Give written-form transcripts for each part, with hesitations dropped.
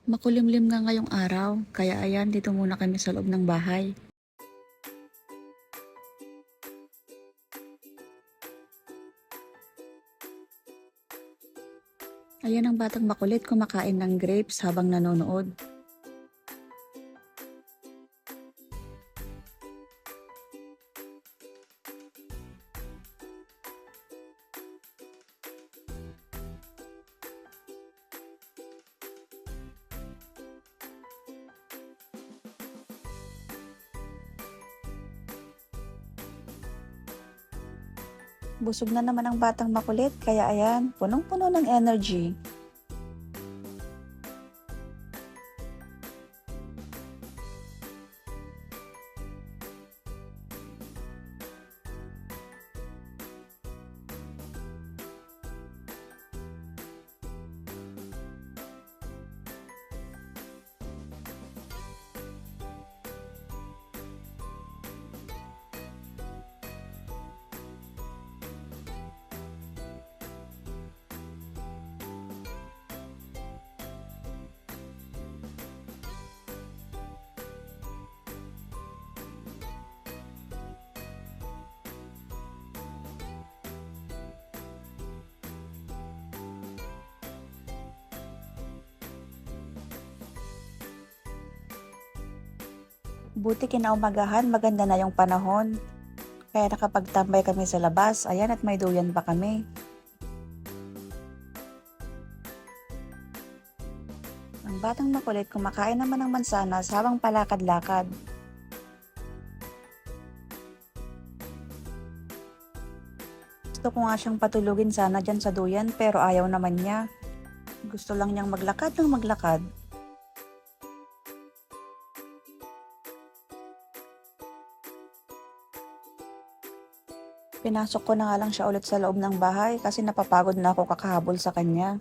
Makulimlim nga ngayong araw, kaya ayan dito muna kami sa loob ng bahay. Ayan ang batang makulit kumakain ng grapes habang nanonood. Busog na naman ang batang makulit, kaya ayan, punong-puno ng energy. Buti kinaumagahan, maganda na yung panahon. Kaya nakapagtambay kami sa labas, ayan at may duyan pa kami. Ang batang makulit kumakain naman ng mansanas habang palakad-lakad. Gusto ko nga siyang patulugin sana dyan sa duyan pero ayaw naman niya. Gusto lang niyang maglakad ng maglakad. Pinasok ko na nga lang siya ulit sa loob ng bahay kasi napapagod na ako kakahabol sa kanya.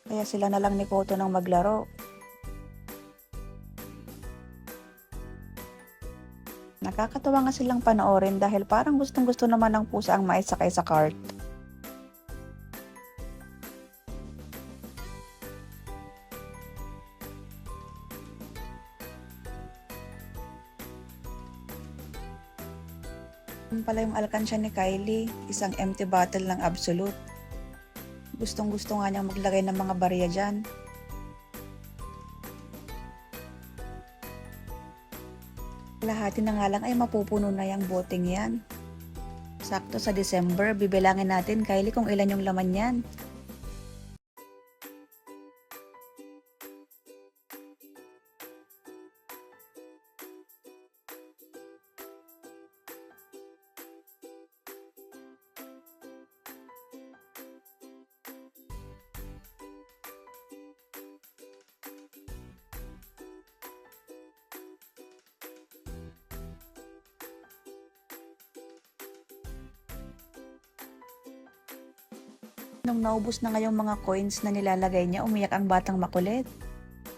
Kaya sila na lang ni Koto nang maglaro. Nakakatawa nga silang panoorin dahil parang gustong-gusto naman ng pusa ang maisakay sa cart. Yun pala yung alkansya ni Kylie, isang empty bottle ng Absolute. Gustong-gusto nga niyang maglagay ng mga barya dyan. Lahati na nga lang ay mapupuno na yung boteng yan. Sakto sa December, bibilangin natin Kylie kung ilan yung laman yan. Nung naubos na nga yung mga coins na nilalagay niya, umiyak ang batang makulit.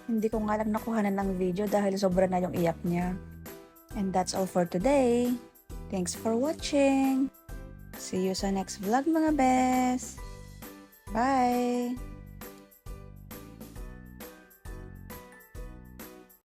Hindi ko nga lang nakuhanan ng video dahil sobra na yung iyak niya. And that's all for today. Thanks for watching. See you sa next vlog mga bes. Bye!